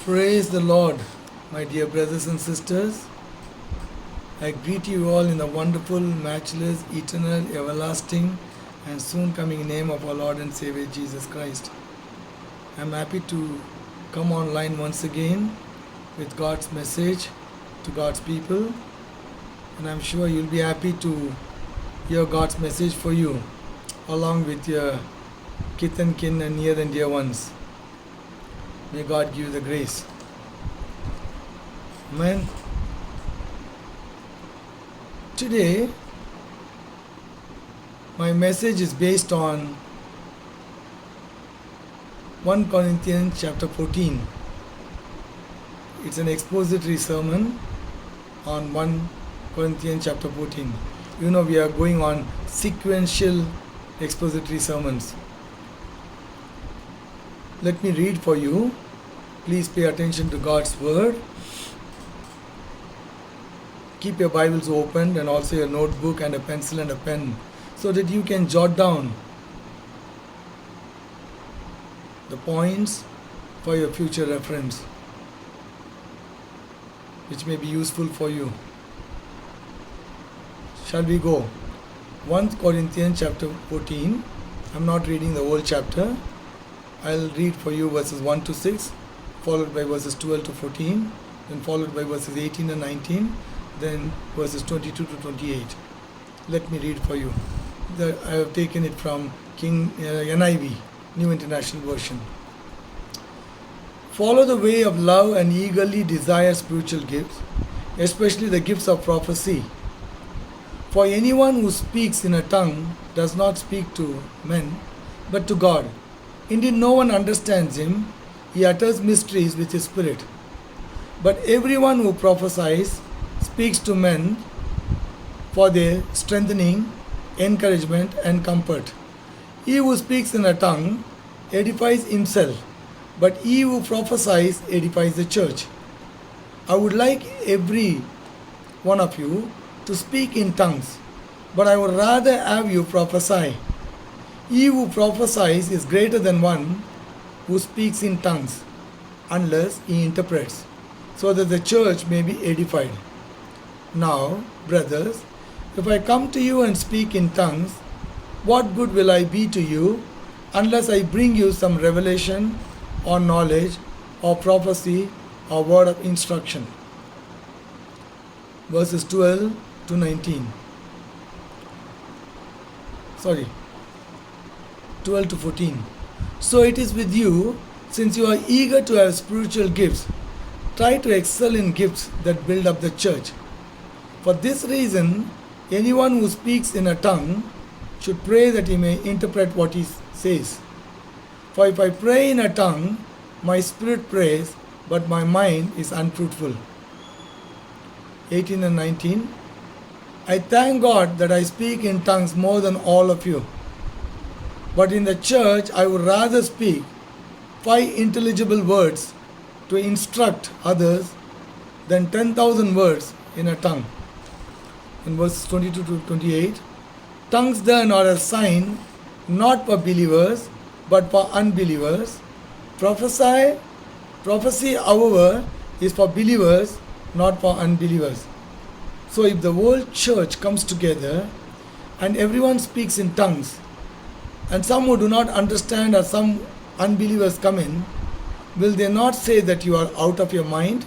Praise the Lord, my dear brothers and sisters. I greet you all in the wonderful, matchless, eternal, everlasting, and soon coming name of our Lord and Savior Jesus Christ. I'm happy to come online once again with God's message to God's people, and I'm sure you'll be happy to hear God's message for you, along with your kith and kin and near and dear ones. May God give you the grace. Amen. Today, my message is based on 1 Corinthians chapter 14. It's an expository sermon on 1 Corinthians chapter 14. You know, we are going on sequential expository sermons. Let me read for you. Please pay attention to God's word. Keep your Bibles open and also your notebook and a pencil and a pen so that you can jot down the points for your future reference, which may be useful for you. Shall we go? 1 Corinthians chapter 14. I'm not reading the whole chapter. I'll read for you verses 1 to 6, followed by verses 12 to 14, then followed by verses 18 and 19, then verses 22 to 28. Let me read for you. I have taken it from NIV, New International Version. Follow the way of love and eagerly desire spiritual gifts, especially the gifts of prophecy. For anyone who speaks in a tongue does not speak to men, but to God. Indeed, no one understands him. He utters mysteries with his spirit. But everyone who prophesies speaks to men for their strengthening, encouragement, and comfort. He who speaks in a tongue edifies himself, but he who prophesies edifies the church. I would like every one of you to speak in tongues, but I would rather have you prophesy. He who prophesies is greater than one who speaks in tongues, unless he interprets, so that the church may be edified. Now, brothers, if I come to you and speak in tongues, what good will I be to you unless I bring you some revelation or knowledge or prophecy or word of instruction? Verses 12 to 19. 12 to 14. So it is with you, since you are eager to have spiritual gifts, try to excel in gifts that build up the church. For this reason, anyone who speaks in a tongue should pray that he may interpret what he says. For if I pray in a tongue, my spirit prays, but my mind is unfruitful. 18 and 19. I thank God that I speak in tongues more than all of you. But in the church, I would rather speak 5 intelligible words to instruct others than 10,000 words in a tongue. In verses 22 to 28, tongues then are a sign not for believers but for unbelievers. Prophecy, however, is for believers, not for unbelievers. So if the whole church comes together and everyone speaks in tongues, and some who do not understand or some unbelievers come in, will they not say that you are out of your mind?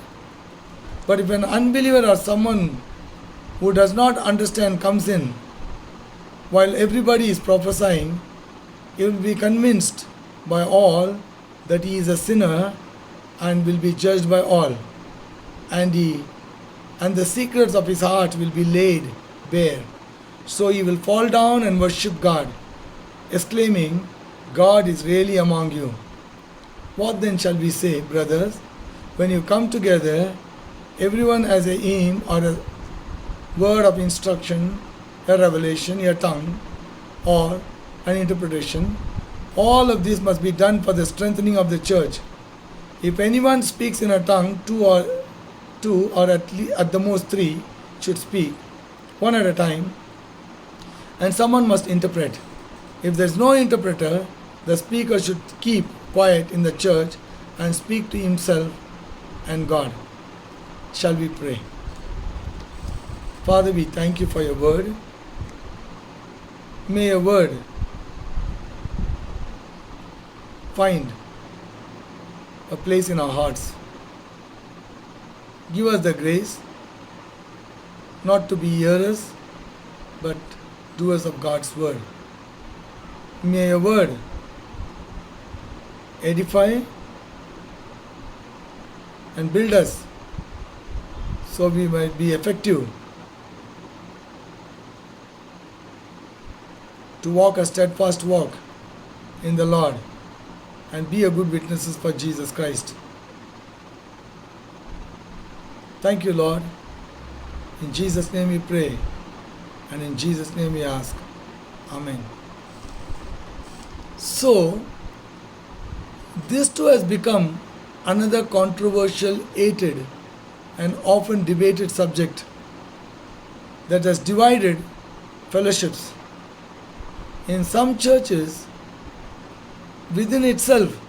But if an unbeliever or someone who does not understand comes in, while everybody is prophesying, he will be convinced by all that he is a sinner and will be judged by all. And the secrets of his heart will be laid bare. So he will fall down and worship God, exclaiming, God is really among you. What then shall we say, brothers? When you come together, everyone has a hymn or a word of instruction, a revelation, a tongue, or an interpretation. All of this must be done for the strengthening of the church. If anyone speaks in a tongue, two or at the most 3 should speak, one at a time, and someone must interpret. If there is no interpreter, the speaker should keep quiet in the church and speak to himself and God. Shall we pray? Father, we thank you for your word. May your word find a place in our hearts. Give us the grace not to be hearers, but doers of God's word. May your word edify and build us so we might be effective to walk a steadfast walk in the Lord and be a good witnesses for Jesus Christ. Thank you, Lord. In Jesus' name we pray, and in Jesus' name we ask. Amen. So, this too has become another controversial, hated, and often debated subject that has divided fellowships. In some churches, within itself,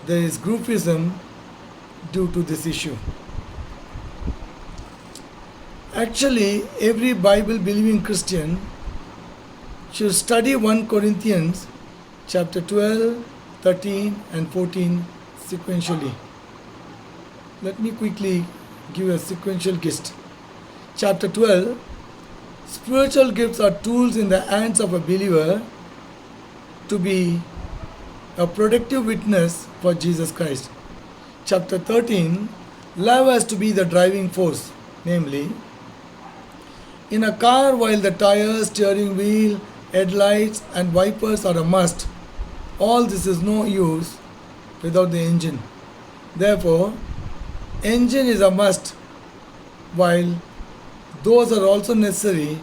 there is groupism due to this issue. Actually, every Bible-believing Christian should study 1 Corinthians chapter 12, 13 and 14 sequentially. Let me quickly give a sequential gist. Chapter 12, spiritual gifts are tools in the hands of a believer to be a productive witness for Jesus Christ. Chapter 13, love has to be the driving force, namely, in a car, while the tires, steering wheel, headlights and wipers are a must, all this is no use without the engine. Therefore, engine is a must, while those are also necessary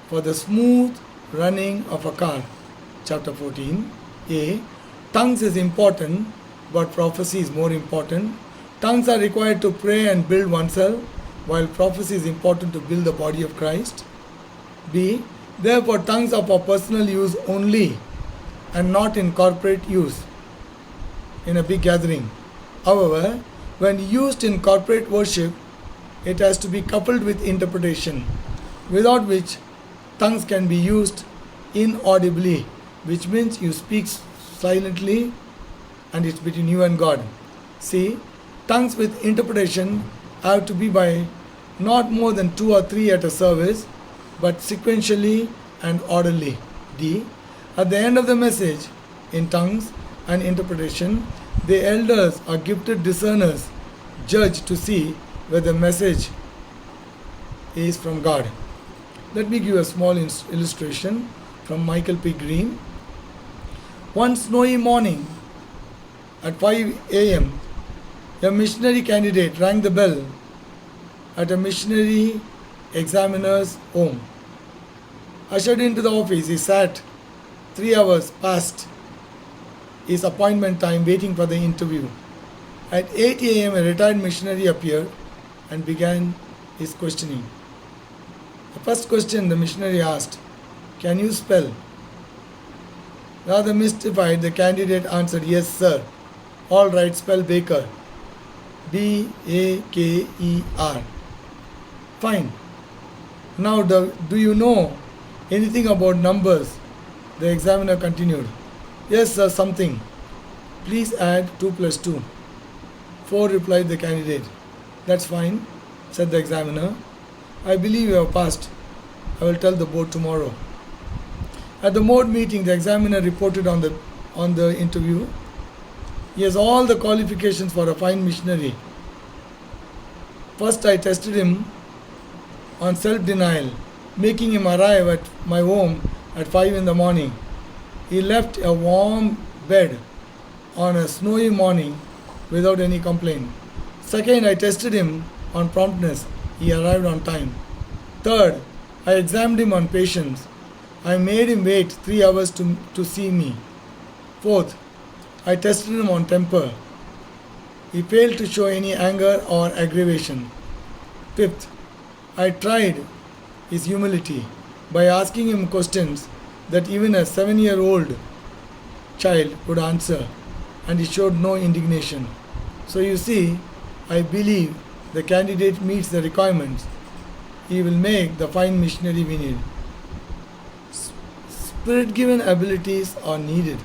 for the smooth running of a car. Chapter 14, A. Tongues is important, but prophecy is more important. Tongues are required to pray and build oneself, while prophecy is important to build the body of Christ. B. Therefore, tongues are for personal use only and not in corporate use in a big gathering. However, when used in corporate worship, it has to be coupled with interpretation, without which tongues can be used inaudibly, which means you speak silently and it's between you and God. C. Tongues with interpretation have to be by not more than 2 or 3 at a service, but sequentially and orderly. D. At the end of the message, in tongues and interpretation, the elders or gifted discerners judge to see whether the message is from God. Let me give a small illustration from Michael P. Green. One snowy morning at 5 a.m., a missionary candidate rang the bell at a missionary examiner's home. Ushered into the office, he sat 3 hours past his appointment time waiting for the interview. At 8 a.m., a retired missionary appeared and began his questioning. The first question the missionary asked, "Can you spell?" Rather mystified, the candidate answered, "Yes, sir." "All right, spell Baker." Baker. Fine. Now, do you know anything about numbers? The examiner continued. "Yes, sir, something." "Please add 2 plus 2. 4, replied the candidate. "That's fine," said the examiner. "I believe you have passed. I will tell the board tomorrow." At the board meeting, the examiner reported on the interview. He has all the qualifications for a fine missionary. First, I tested him on self-denial, making him arrive at my home at 5 in the morning. He left a warm bed on a snowy morning without any complaint. Second, I tested him on promptness. He arrived on time. Third, I examined him on patience. I made him wait 3 hours to see me. Fourth, I tested him on temper. He failed to show any anger or aggravation. Fifth, I tried his humility by asking him questions that even a 7-year-old child would answer, and he showed no indignation. So you see, I believe the candidate meets the requirements, he will make the fine missionary we need. Spirit given abilities are needed,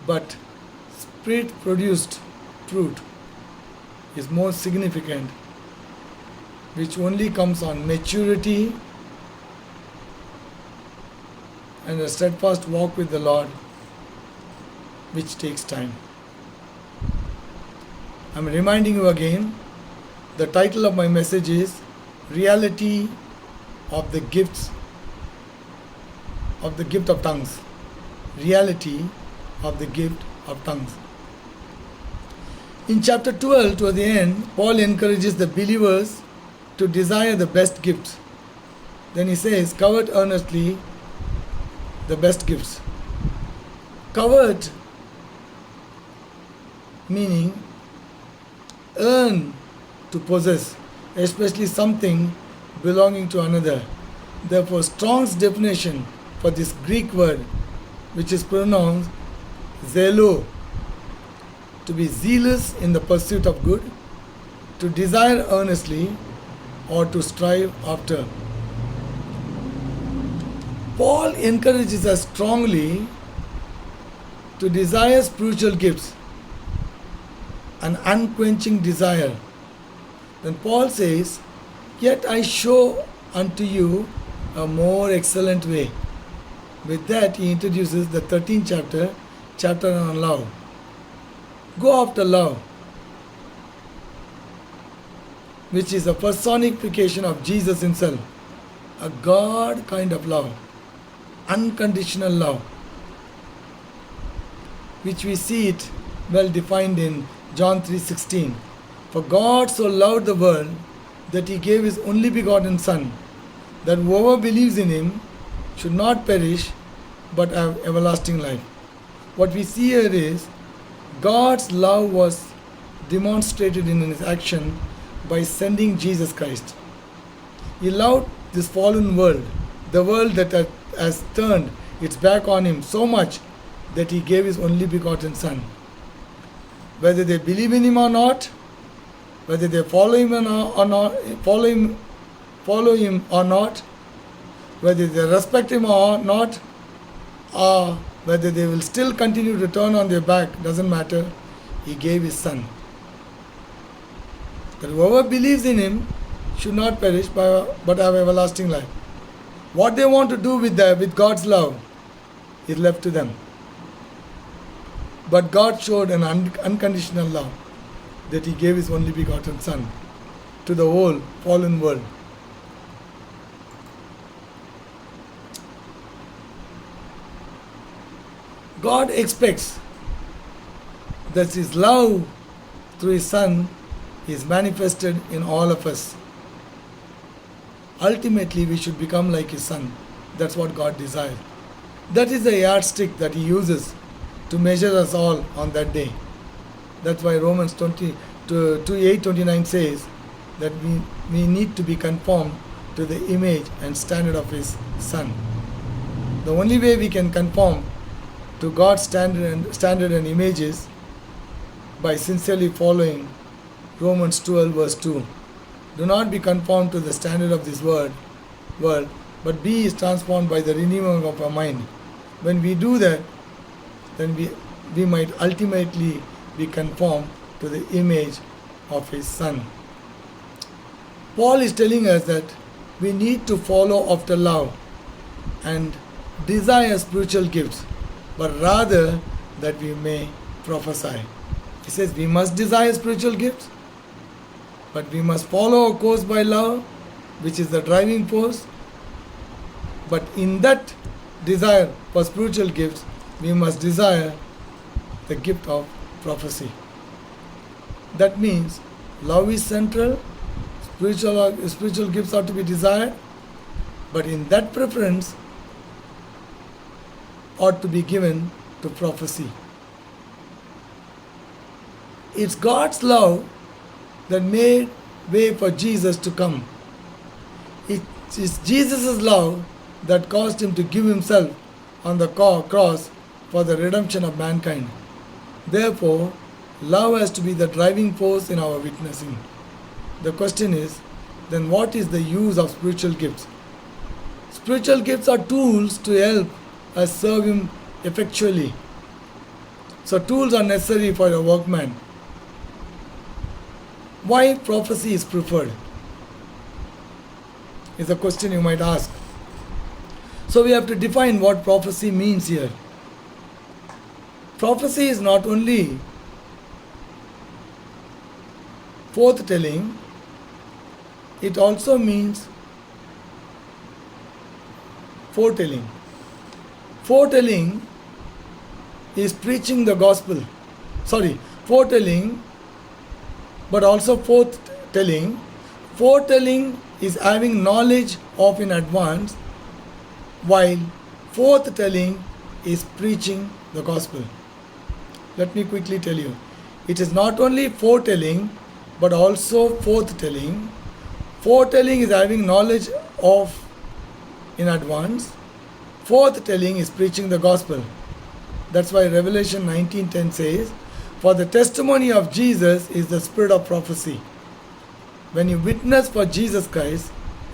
but spirit produced fruit is more significant, which only comes on maturity and a steadfast walk with the Lord, which takes time. I'm reminding you again, the title of my message is Reality of the Gifts of the Gift of Tongues. Reality of the Gift of Tongues. In chapter 12, toward the end, Paul encourages the believers to desire the best gifts. Then he says, covet earnestly the best gifts. Covet meaning earn to possess, especially something belonging to another. Therefore, Strong's definition for this Greek word, which is pronounced zelo, to be zealous in the pursuit of good, to desire earnestly, or to strive after. Paul encourages us strongly to desire spiritual gifts, an unquenching desire. Then Paul says, yet I show unto you a more excellent way. With that, he introduces the 13th chapter on love. Go after love, which is a personification of Jesus himself, a God kind of love, unconditional love, which we see it well defined in John 3:16. For God so loved the world that he gave his only begotten Son, that whoever believes in him should not perish but have everlasting life. What we see here is God's love was demonstrated in his action by sending Jesus Christ. He loved this fallen world, the world that has turned its back on him so much that he gave his only begotten Son. Whether they believe in him or not, whether they follow him or not, follow him or not, whether they respect him or not, or whether they will still continue to turn on their back, doesn't matter. He gave his Son. That whoever believes in him should not perish but have everlasting life. What they want to do with God's love is left to them. But God showed an unconditional love, that he gave his only begotten Son to the whole fallen world. God expects that his love through his Son is manifested in all of us. Ultimately, we should become like his Son. That's what God desires. That is the yardstick that he uses to measure us all on that day. That's why Romans 8:29 says that we need to be conformed to the image and standard of his Son. The only way we can conform to God's standard and images by sincerely following Romans 12 verse 2. Do not be conformed to the standard of this world, but be transformed by the renewing of our mind. When we do that, then we might ultimately be conformed to the image of his Son. Paul is telling us that we need to follow after love and desire spiritual gifts, but rather that we may prophesy. He says we must desire spiritual gifts, but we must follow our course by love, which is the driving force. But in that desire for spiritual gifts, we must desire the gift of prophecy. That means love is central, spiritual gifts are to be desired, but in that preference ought to be given to prophecy. It's God's love that made way for Jesus to come. It is Jesus' love that caused him to give himself on the cross for the redemption of mankind. Therefore, Love has to be the driving force in our witnessing. The question is, then what is the use of spiritual gifts? Spiritual gifts are tools to help us serve Him effectually. So tools are necessary for a workman. Why prophecy is preferred? Is a question you might ask. So we have to define what prophecy means here. Prophecy is not only forthtelling, it also means foretelling. Foretelling is preaching the gospel. Foretelling, but also forthtelling. Foretelling is having knowledge of in advance, while forthtelling is preaching the gospel. Let me quickly tell you. It is not only foretelling, but also forthtelling. Foretelling is having knowledge of in advance. Forthtelling is preaching the gospel. That's why Revelation 19:10 says, "For the testimony of Jesus is the spirit of prophecy." When you witness for Jesus Christ,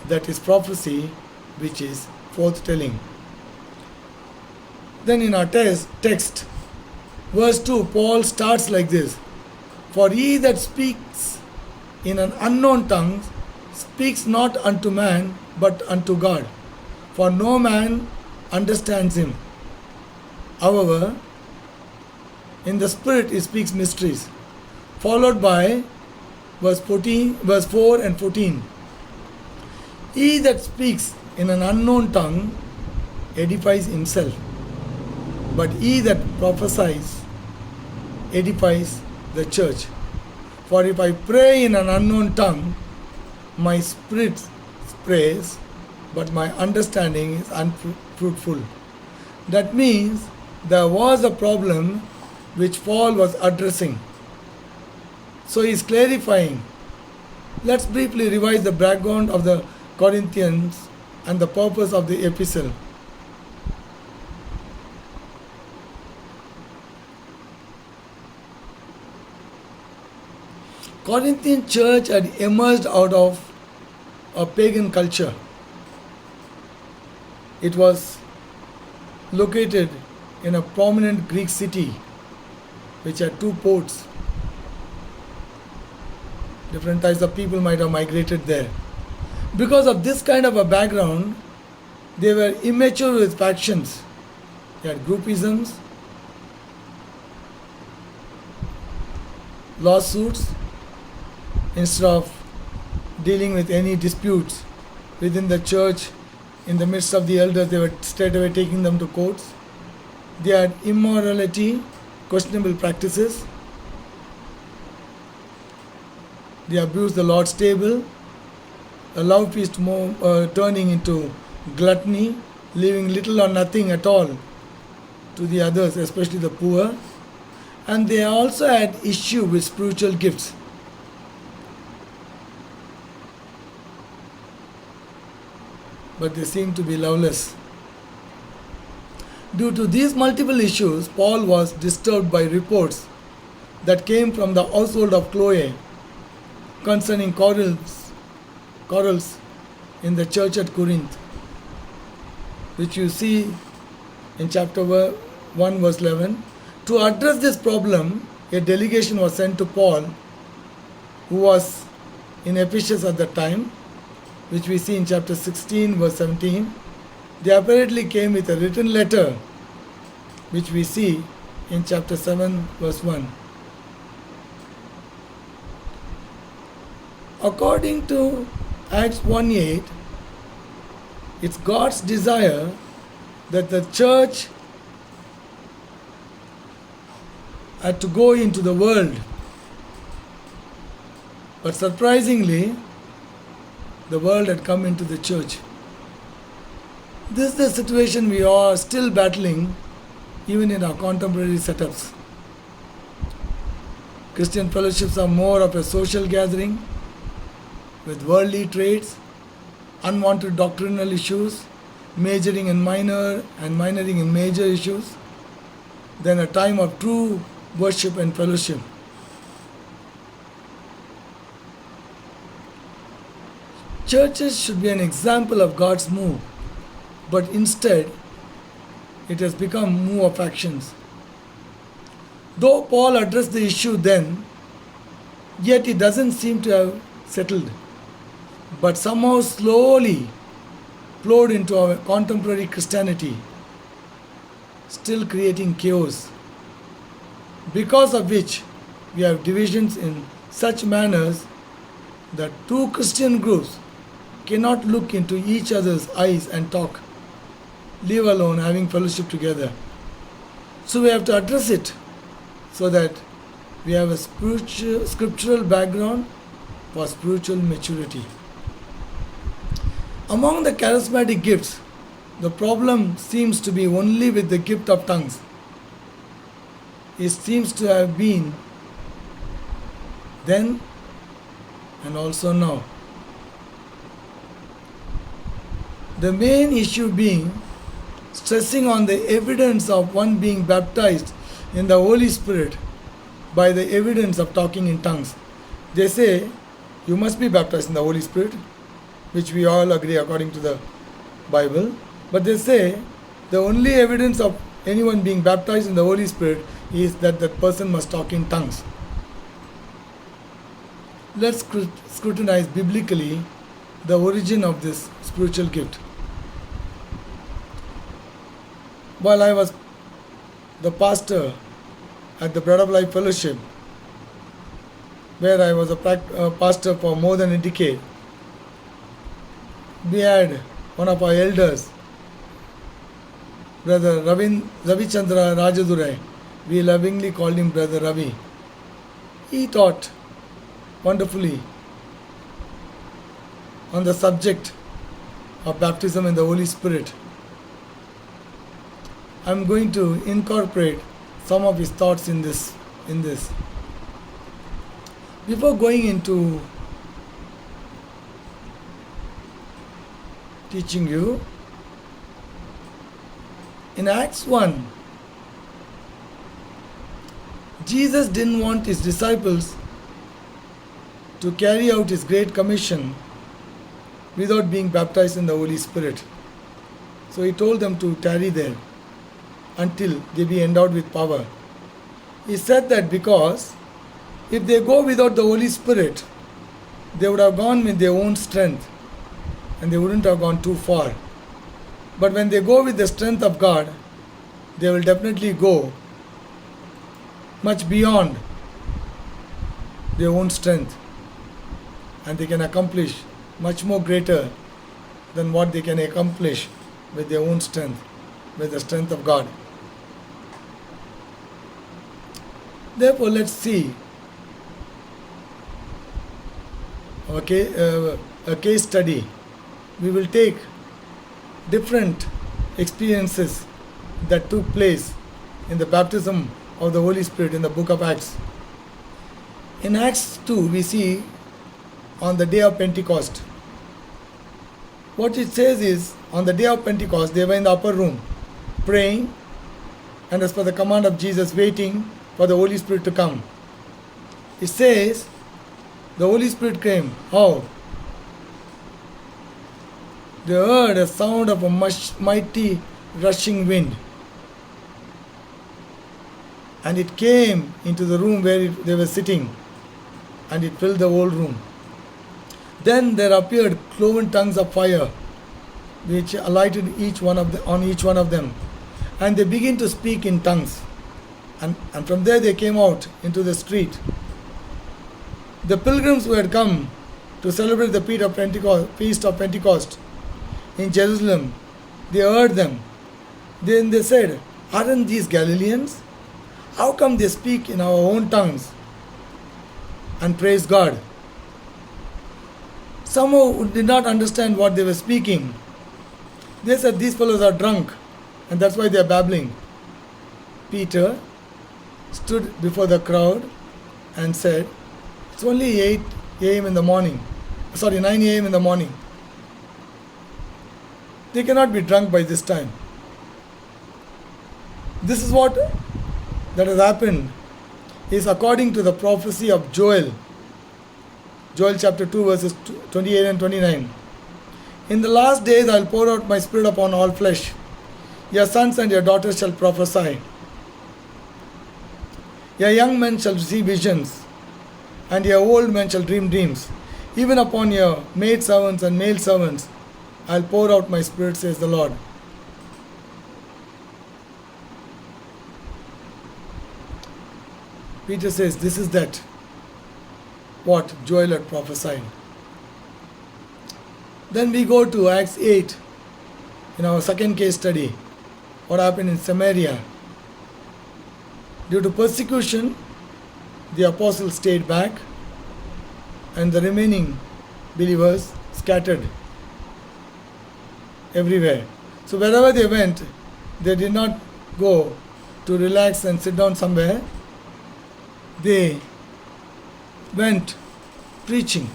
that is prophecy, which is forthtelling. Then in our text, verse 2, Paul starts like this: "For he that speaks in an unknown tongue speaks not unto man, but unto God. For no man understands him. However, in the Spirit he speaks mysteries." Followed by verse 4 and 14. "He that speaks in an unknown tongue edifies himself, but he that prophesies edifies the church. For if I pray in an unknown tongue, my spirit prays, but my understanding is unfruitful." That means there was a problem which Paul was addressing. So he is clarifying. Let's briefly revise the background of the Corinthians and the purpose of the epistle. Corinthian church had emerged out of a pagan culture. It was located in a prominent Greek city which had two ports. Different types of people might have migrated there. Because of this kind of a background, they were immature with factions. They had groupisms, lawsuits. Instead of dealing with any disputes within the church, in the midst of the elders, they were straight away taking them to courts. They had immorality, questionable practices. They abused the Lord's table, a love feast turning into gluttony, leaving little or nothing at all to the others, especially the poor. And they also had issue with spiritual gifts. But they seemed to be loveless. Due to these multiple issues, Paul was disturbed by reports that came from the household of Chloe concerning quarrels in the church at Corinth, which you see in chapter 1 verse 11. To address this problem, a delegation was sent to Paul, who was in Ephesus at that time, which we see in chapter 16 verse 17. They apparently came with a written letter, which we see in chapter 7 verse 1. According to Acts 1:8, it's God's desire that the church had to go into the world. But surprisingly, the world had come into the church. This is the situation we are still battling even in our contemporary setups. Christian fellowships are more of a social gathering with worldly traits, unwanted doctrinal issues, majoring in minor and minoring in major issues, than a time of true worship and fellowship. churches should be an example of God's move, but instead it has become move of actions. Though Paul addressed the issue then, yet it doesn't seem to have settled, but somehow slowly flowed into our contemporary Christianity, still creating chaos, because of which we have divisions in such manners that two Christian groups cannot look into each other's eyes and talk, leave alone having fellowship together. So we have to address it so that we have a scriptural background for spiritual maturity. Among the charismatic gifts, the problem seems to be only with the gift of tongues. It seems to have been then and also now. The main issue being stressing on the evidence of one being baptized in the Holy Spirit by the evidence of talking in tongues. They say you must be baptized in the Holy Spirit, which we all agree according to the Bible. But they say the only evidence of anyone being baptized in the Holy Spirit is that that person must talk in tongues. Let's scrutinize biblically the origin of this spiritual gift. While I was the pastor at the Bread of Life Fellowship, where I was a pastor for more than a decade, we had one of our elders, Brother Ravi Chandra Rajadurai. We lovingly called him Brother Ravi. He taught wonderfully on the subject of baptism in the Holy Spirit. I am going to incorporate some of his thoughts in this. Before going into teaching you, in Acts 1, Jesus didn't want his disciples to carry out his great commission without being baptized in the Holy Spirit. So he told them to tarry there until they be endowed with power. He said that because if they go without the Holy Spirit, they would have gone with their own strength and they wouldn't have gone too far. But when they go with the strength of God, they will definitely go much beyond their own strength, and they can accomplish much more greater than what they can accomplish with their own strength, with the strength of God. Therefore, let's see a case study. We will take different experiences that took place in the baptism of the Holy Spirit in the book of Acts. In Acts 2, we see on the day of Pentecost. What it says is, on the day of Pentecost, they were in the upper room praying, and as per the command of Jesus, waiting for the Holy Spirit to come. It says, the Holy Spirit came. How? They heard a sound of a mighty rushing wind, and it came into the room where they were sitting, and it filled the whole room. Then there appeared cloven tongues of fire, which alighted on each one of them, and they began to speak in tongues. And from there they came out into the street. The pilgrims who had come to celebrate the feast of Pentecost in Jerusalem, they heard them. Then they said, "Aren't these Galileans? How come they speak in our own tongues and praise God?" Some who did not understand what they were speaking, they said, "These fellows are drunk, and that's why they are babbling." Peter stood before the crowd and said, "It's only 9 a.m. in the morning. They cannot be drunk by this time." This is what that has happened is according to the prophecy of Joel chapter 2 verses 28 and 29. In the last days I'll pour out my spirit upon all flesh. Your sons and your daughters shall prophesy. Your young men shall see visions, and your old men shall dream dreams. Even upon your maid servants and male servants I'll pour out my spirit, says the Lord. Peter says, this is that what Joel had prophesied. Then we go to Acts 8, in our second case study, what happened in Samaria. Due to persecution, the apostles stayed back, and the remaining believers scattered everywhere. So wherever they went, they did not go to relax and sit down somewhere. They went preaching.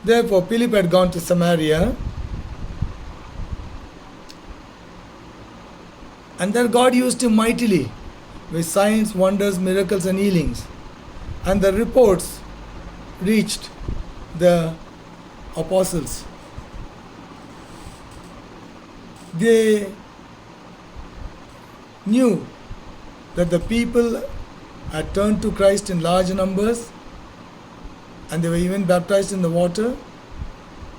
Therefore, Philip had gone to Samaria, and there God used him mightily with signs, wonders, miracles, and healings. And the reports reached the apostles. They knew that the people had turned to Christ in large numbers, and they were even baptized in the water,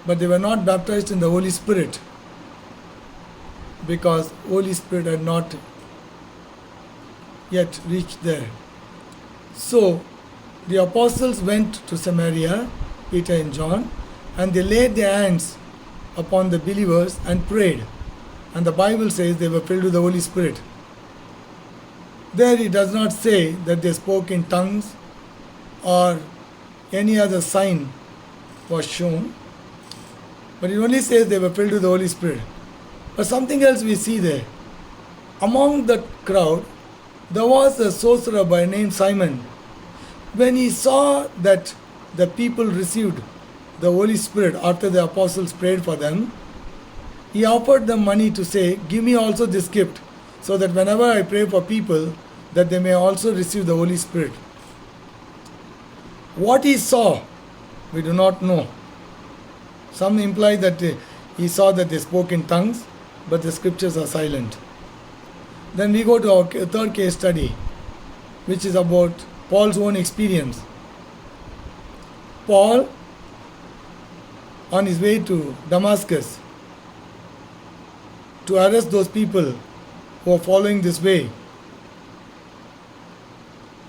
but they were not baptized in the Holy Spirit, because Holy Spirit had not yet reached there. So the apostles went to Samaria, Peter and John, and they laid their hands upon the believers and prayed. And the Bible says they were filled with the Holy Spirit. There it does not say that they spoke in tongues or any other sign was shown, but it only says they were filled with the Holy Spirit. But something else we see there. Among the crowd, there was a sorcerer by name Simon. When he saw that the people received the Holy Spirit after the apostles prayed for them, he offered them money to say, give me also this gift, so that whenever I pray for people, that they may also receive the Holy Spirit. What he saw, we do not know. Some imply that he saw that they spoke in tongues, but the scriptures are silent. Then we go to our third case study, which is about Paul's own experience. Paul, on his way to Damascus, to arrest those people who are following this way,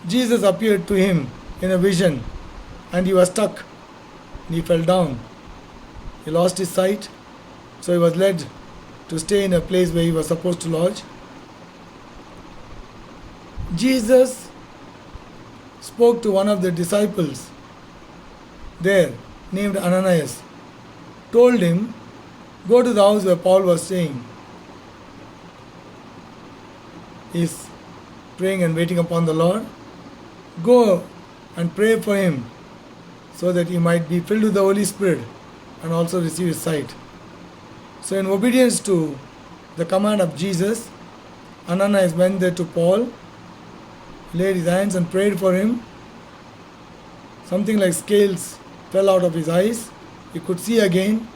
Jesus appeared to him in a vision, and he was stuck. He fell down. He lost his sight, so he was led to stay in a place where he was supposed to lodge. Jesus spoke to one of the disciples there, named Ananias, told him, go to the house where Paul was staying. He is praying and waiting upon the Lord. Go and pray for him, so that he might be filled with the Holy Spirit and also receive his sight. So in obedience to the command of Jesus, Ananias went there to Paul, laid his hands and prayed for him. Something like scales fell out of his eyes. He could see again.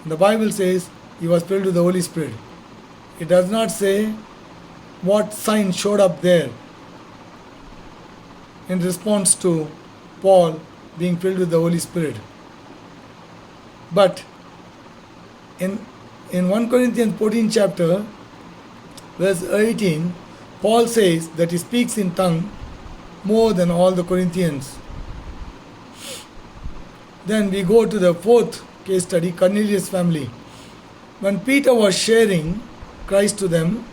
And the Bible says he was filled with the Holy Spirit. It does not say what sign showed up there in response to Paul being filled with the Holy Spirit. But in 1 Corinthians 14 chapter, verse 18, Paul says that he speaks in tongue more than all the Corinthians. Then we go to the fourth case study, Cornelius' family. When Peter was sharing Christ to them,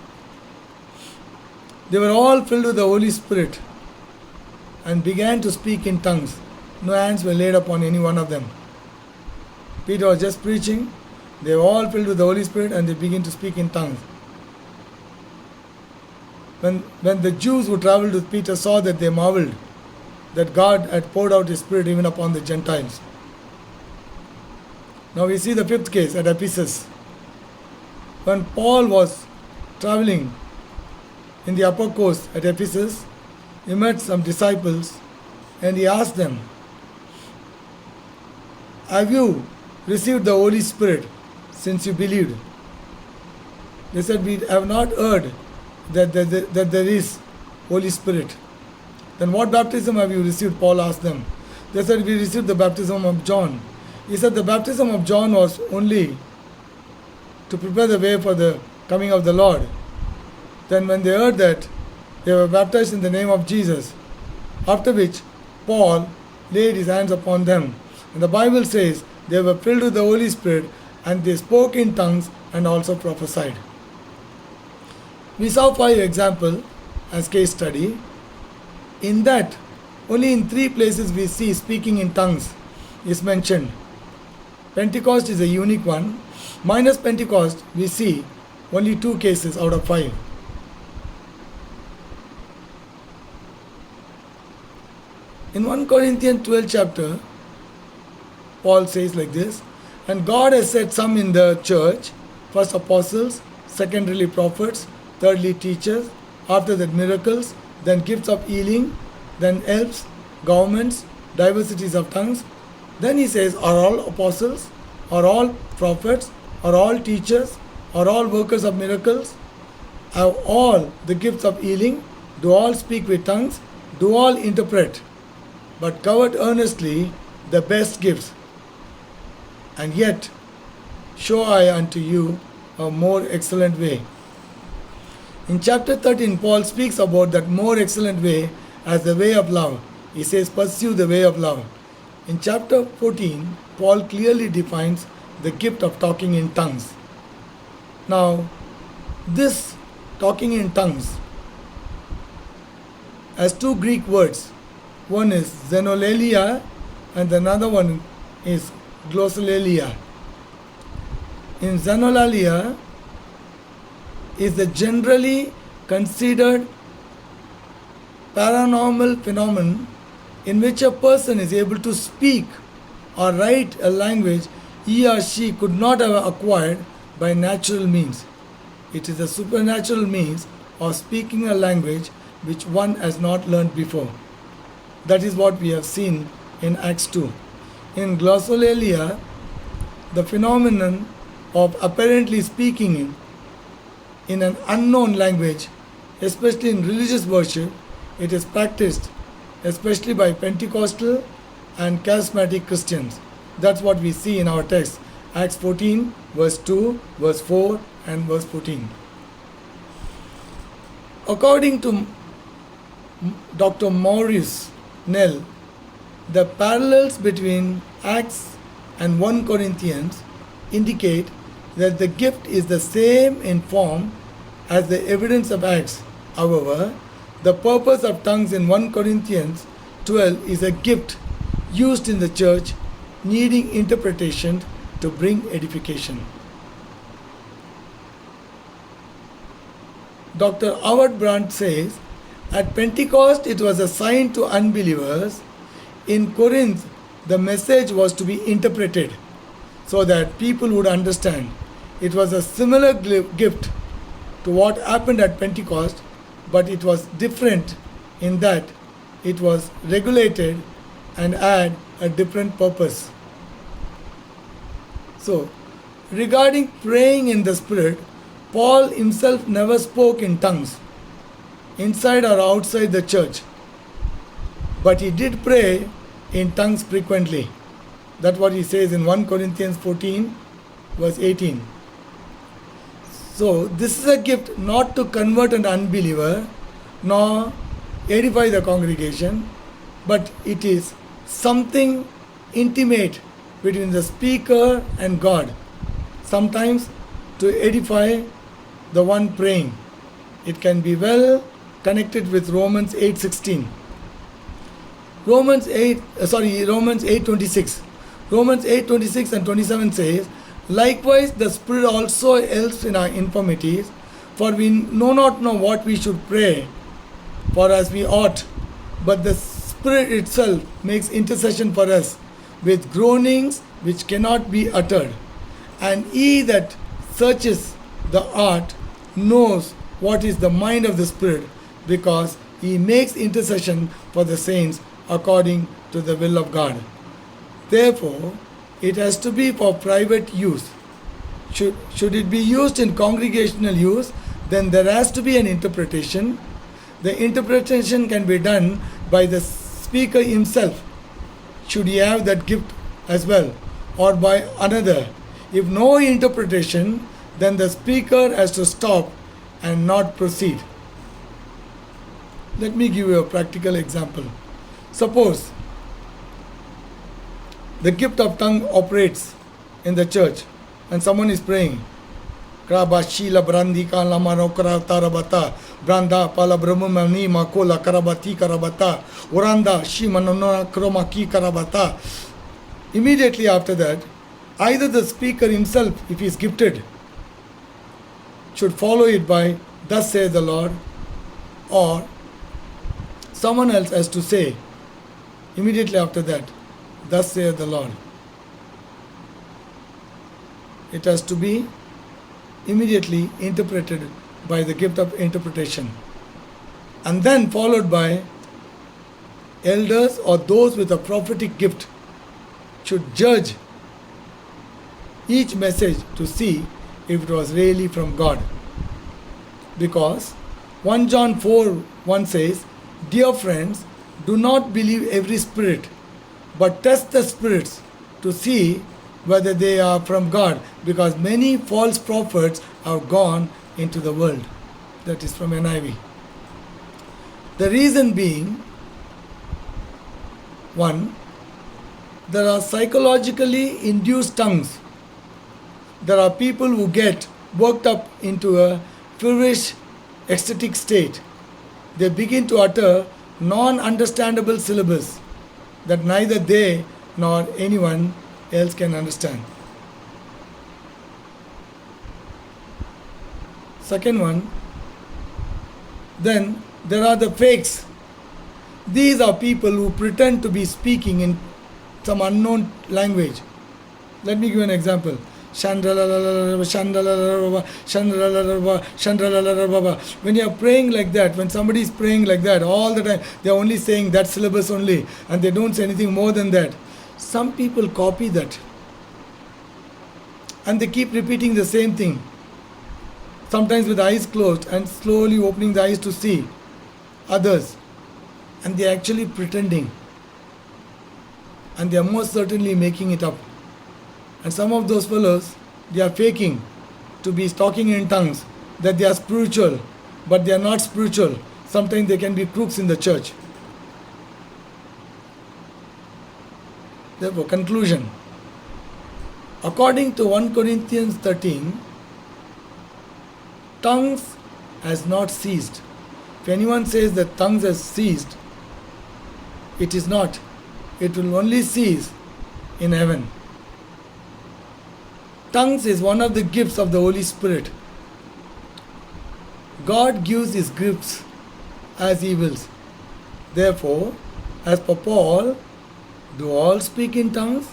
they were all filled with the Holy Spirit and began to speak in tongues. No hands were laid upon any one of them. Peter was just preaching. They were all filled with the Holy Spirit and they began to speak in tongues. When the Jews who traveled with Peter saw that, they marveled that God had poured out his Spirit even upon the Gentiles. Now we see the fifth case at Ephesus. When Paul was traveling in the upper coast at Ephesus, he met some disciples and he asked them, have you received the Holy Spirit since you believed? They said, we have not heard that there is Holy Spirit. Then what baptism have you received? Paul asked them. They said, we received the baptism of John. He said the baptism of John was only to prepare the way for the coming of the Lord. Then when they heard that, they were baptized in the name of Jesus. After which, Paul laid his hands upon them. And the Bible says they were filled with the Holy Spirit and they spoke in tongues and also prophesied. We saw 5 examples as case study. In that, only in 3 places we see speaking in tongues is mentioned. Pentecost is a unique one. Minus Pentecost, we see only 2 cases out of 5. In 1 Corinthians 12 chapter, Paul says like this, and God has set some in the church, first apostles, secondarily prophets, thirdly teachers, after that miracles, then gifts of healing, then helps, governments, diversities of tongues. Then he says, are all apostles, are all prophets, are all teachers, are all workers of miracles, have all the gifts of healing, do all speak with tongues, do all interpret, but covet earnestly the best gifts. And yet show I unto you a more excellent way. In chapter 13, Paul speaks about that more excellent way as the way of love. He says, pursue the way of love. In chapter 14, Paul clearly defines the gift of talking in tongues. Now, this talking in tongues has 2 Greek words. One is xenolalia and another one is glossolalia. In xenolalia is the generally considered paranormal phenomenon in which a person is able to speak or write a language he or she could not have acquired by natural means. It is a supernatural means of speaking a language which one has not learned before. That is what we have seen in Acts 2. In glossolalia, the phenomenon of apparently speaking in an unknown language, especially in religious worship, it is practiced especially by Pentecostal and Charismatic Christians. That's what we see in our text, Acts 14, verse 2, verse 4, and verse 14. According to Dr. Maurice Nell, the parallels between Acts and 1 Corinthians indicate that the gift is the same in form as the evidence of Acts. However, the purpose of tongues in 1 Corinthians 12 is a gift used in the church needing interpretation to bring edification. Dr. Howard Brandt says, at Pentecost it was a sign to unbelievers. In Corinth, the message was to be interpreted so that people would understand. It was a similar gift to what happened at Pentecost, but it was different in that it was regulated and had a different purpose. So, regarding praying in the Spirit, Paul himself never spoke in tongues, inside or outside the church, but he did pray in tongues frequently. That's what he says in 1 Corinthians 14, verse 18. So, this is a gift not to convert an unbeliever, nor edify the congregation, but it is something intimate between the speaker and God, sometimes to edify the one praying. It can be well connected with Romans 8:16. Romans 8:26. Romans 8:26 and 27 says, likewise the Spirit also helps in our infirmities, for we know not know what we should pray for as we ought, but the Spirit itself makes intercession for us with groanings which cannot be uttered. And he that searches the heart knows what is the mind of the Spirit, because he makes intercession for the saints according to the will of God. Therefore, it has to be for private use. Should it be used in congregational use, then there has to be an interpretation. The interpretation can be done by the speaker himself, should he have that gift as well, or by another. If no interpretation, then the speaker has to stop and not proceed. Let me give you a practical example. Suppose the gift of tongue operates in the church and someone is praying. Krabashila brandika lamarokra tarabata branda pala brahmani makola karabati karabata uranda shimanona kromaki karabata. Immediately after that, either the speaker himself, if he is gifted, should follow it by thus saith the Lord, or someone else has to say immediately after that, thus saith the Lord. It has to be immediately interpreted by the gift of interpretation, and then followed by elders or those with a prophetic gift should judge each message to see if it was really from God. Because 1 John 4:1 says, Dear friends, do not believe every spirit, but test the spirits to see whether they are from God, because many false prophets have gone into the world. That is from NIV. The reason being, one, there are psychologically induced tongues. There are people who get worked up into a feverish, ecstatic state. They begin to utter non-understandable syllables that neither they nor anyone else can understand. Second one, then there are the fakes. These are people who pretend to be speaking in some unknown language. Let me give you an example. When you are praying like that, when somebody is praying like that all the time, they are only saying that syllabus only and they don't say anything more than that. Some people copy that and they keep repeating the same thing, sometimes with eyes closed and slowly opening the eyes to see others, and they are actually pretending, and they are most certainly making it up. And some of those fellows, they are faking to be talking in tongues, that they are spiritual, but they are not spiritual. Sometimes they can be crooks in the church. Therefore, conclusion. According to 1 Corinthians 13, tongues has not ceased. If anyone says that tongues has ceased, it is not. It will only cease in heaven. Tongues is one of the gifts of the Holy Spirit. God gives his gifts as he wills. Therefore, as per Paul, do all speak in tongues?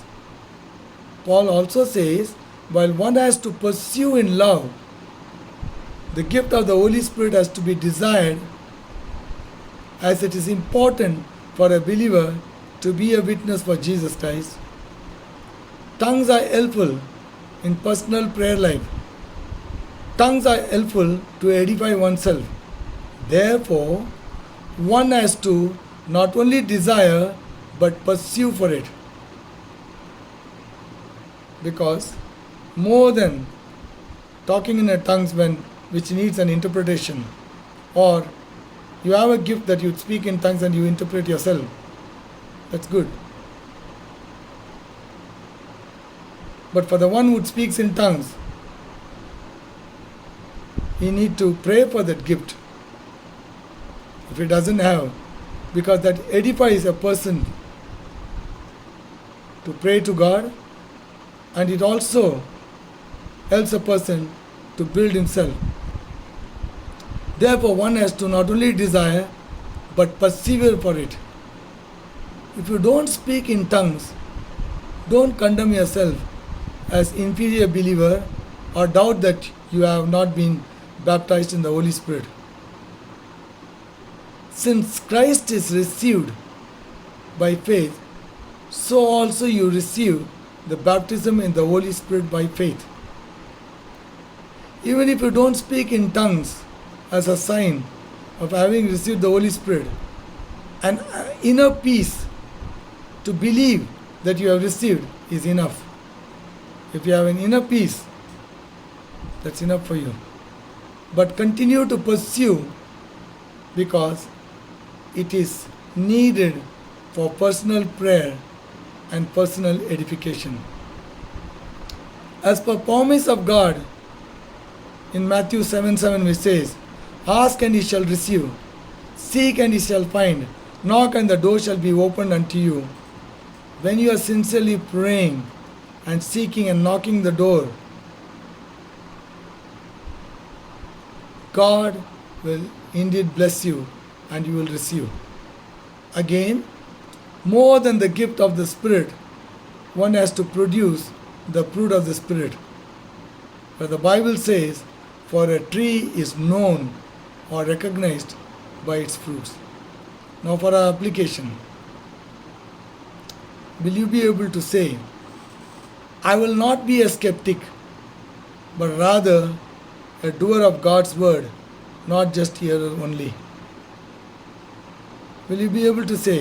Paul also says, while one has to pursue in love, the gift of the Holy Spirit has to be desired, as it is important for a believer to be a witness for Jesus Christ. Tongues are helpful in personal prayer life. Tongues are helpful to edify oneself. Therefore, one has to not only desire but pursue for it. Because more than talking in a tongues which needs an interpretation, or you have a gift that you speak in tongues and you interpret yourself, that's good. But for the one who speaks in tongues, he need to pray for that gift. If he doesn't have, because that edifies a person to pray to God, and it also helps a person to build himself. Therefore, one has to not only desire, but persevere for it. If you don't speak in tongues, don't condemn yourself as inferior believer or doubt that you have not been baptized in the Holy Spirit. Since Christ is received by faith, so also you receive the baptism in the Holy Spirit by faith. Even if you don't speak in tongues as a sign of having received the Holy Spirit, an inner peace to believe that you have received is enough. If you have an inner peace, that's enough for you. But continue to pursue because it is needed for personal prayer and personal edification. As per promise of God, in Matthew 7:7 which says, "Ask and ye shall receive, seek and ye shall find, knock and the door shall be opened unto you." When you are sincerely praying and seeking and knocking the door, God will indeed bless you and you will receive. Again, more than the gift of the Spirit, one has to produce the fruit of the Spirit. But the Bible says, "For a tree is known or recognized by its fruits." Now for our application. Will you be able to say, "I will not be a skeptic, but rather a doer of God's word, not just hearer only"? Will you be able to say,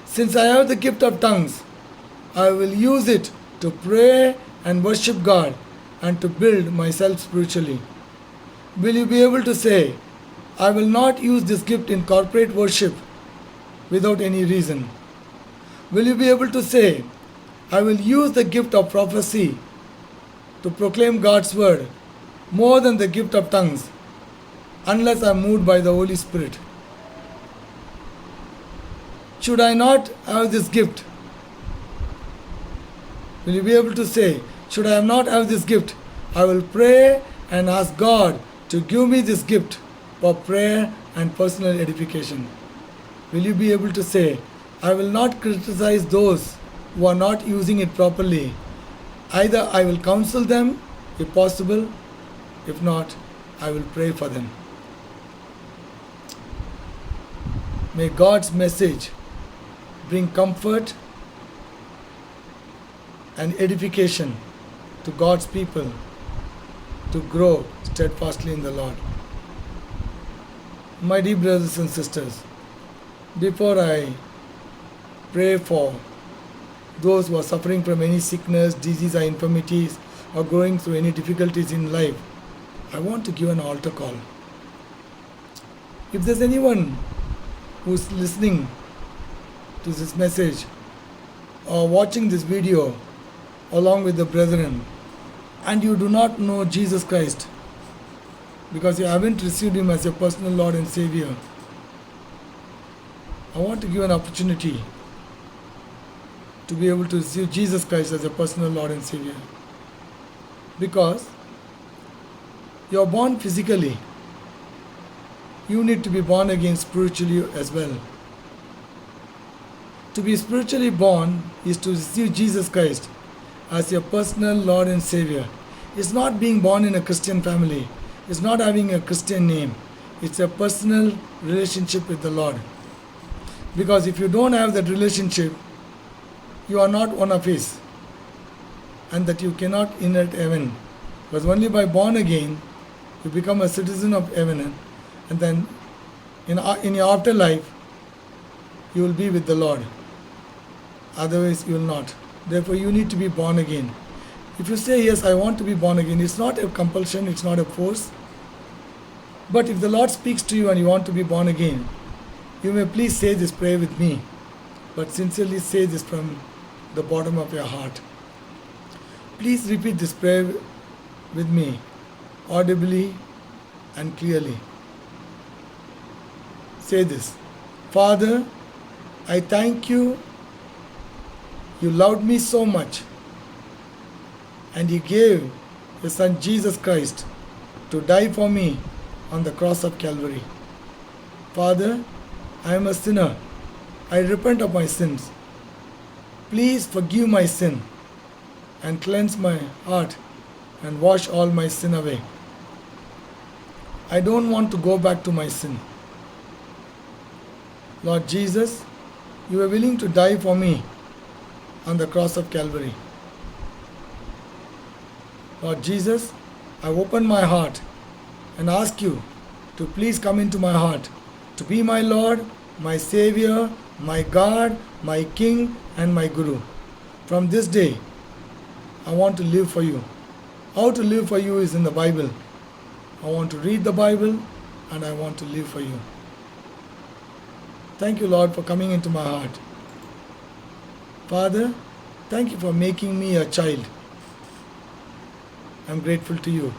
"Since I have the gift of tongues, I will use it to pray and worship God and to build myself spiritually"? Will you be able to say, "I will not use this gift in corporate worship without any reason"? Will you be able to say, "I will use the gift of prophecy to proclaim God's word more than the gift of tongues unless I am moved by the Holy Spirit"? Should I not have this gift? Will you be able to say, "Should I not have this gift, I will pray and ask God to give me this gift for prayer and personal edification"? Will you be able to say, "I will not criticize those who are not using it properly. Either I will counsel them if possible, if not, I will pray for them"? May God's message bring comfort and edification to God's people to grow steadfastly in the Lord. My dear brothers and sisters, before I pray for those who are suffering from any sickness, disease or infirmities or going through any difficulties in life, I want to give an altar call. If there's anyone who's listening to this message or watching this video along with the brethren and you do not know Jesus Christ because you haven't received Him as your personal Lord and Savior, I want to give an opportunity to be able to receive Jesus Christ as your personal Lord and Savior. Because you are born physically, you need to be born again spiritually as well. To be spiritually born is to receive Jesus Christ as your personal Lord and Savior. It's not being born in a Christian family. It's not having a Christian name. It's a personal relationship with the Lord. Because if you don't have that relationship, you are not one of His. And that you cannot inherit heaven. Because only by born again, you become a citizen of heaven. And then in your afterlife, you will be with the Lord. Otherwise, you will not. Therefore, you need to be born again. If you say, "Yes, I want to be born again," it's not a compulsion, it's not a force. But if the Lord speaks to you and you want to be born again, you may please say this prayer with me. But sincerely say this from the bottom of your heart. Please repeat this prayer with me, audibly and clearly. Say this: "Father, I thank you. You loved me so much, and you gave your Son Jesus Christ to die for me on the cross of Calvary. Father, I am a sinner. I repent of my sins. Please forgive my sin and cleanse my heart and wash all my sin away. I don't want to go back to my sin. Lord Jesus, you were willing to die for me on the cross of Calvary. Lord Jesus, I open my heart and ask you to please come into my heart, to be my Lord, my Savior, my God, my King, and my Guru. From this day, I want to live for you. How to live for you is in the Bible. I want to read the Bible and I want to live for you. Thank you, Lord, for coming into my heart. Father, thank you for making me a child. I'm grateful to you.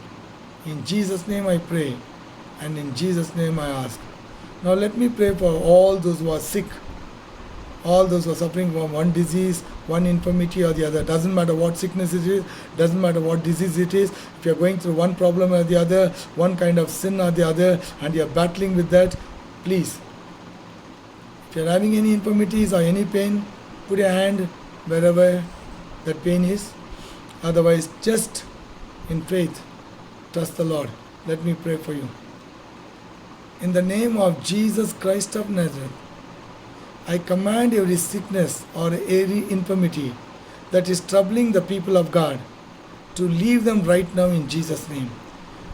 In Jesus' name I pray, and in Jesus' name I ask. Now let me pray for all those who are sick, all those who are suffering from one disease, one infirmity or the other. Doesn't matter what sickness it is, doesn't matter what disease it is. If you're going through one problem or the other, one kind of sin or the other, and you're battling with that, please, if you're having any infirmities or any pain, put your hand wherever that pain is. Otherwise, just in faith, trust the Lord. Let me pray for you. In the name of Jesus Christ of Nazareth, I command every sickness or every infirmity that is troubling the people of God to leave them right now in Jesus' name.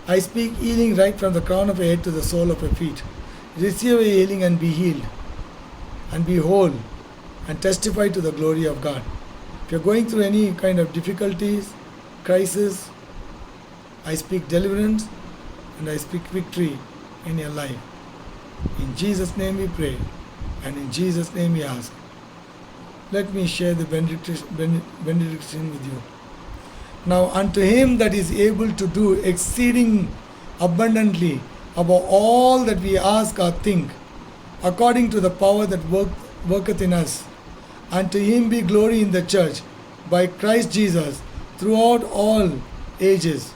I speak healing right from the crown of your head to the sole of your feet. Receive a healing and be healed and be whole and testify to the glory of God. If you're going through any kind of difficulties, crisis, I speak deliverance and I speak victory in your life. In Jesus' name we pray and in Jesus' name we ask. Let me share the benediction with you. Now unto him that is able to do exceeding abundantly above all that we ask or think, according to the power that worketh in us, unto him be glory in the church by Christ Jesus throughout all ages,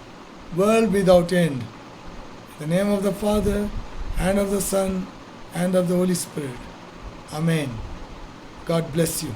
world without end. In the name of the Father, and of the Son, and of the Holy Spirit. Amen. God bless you.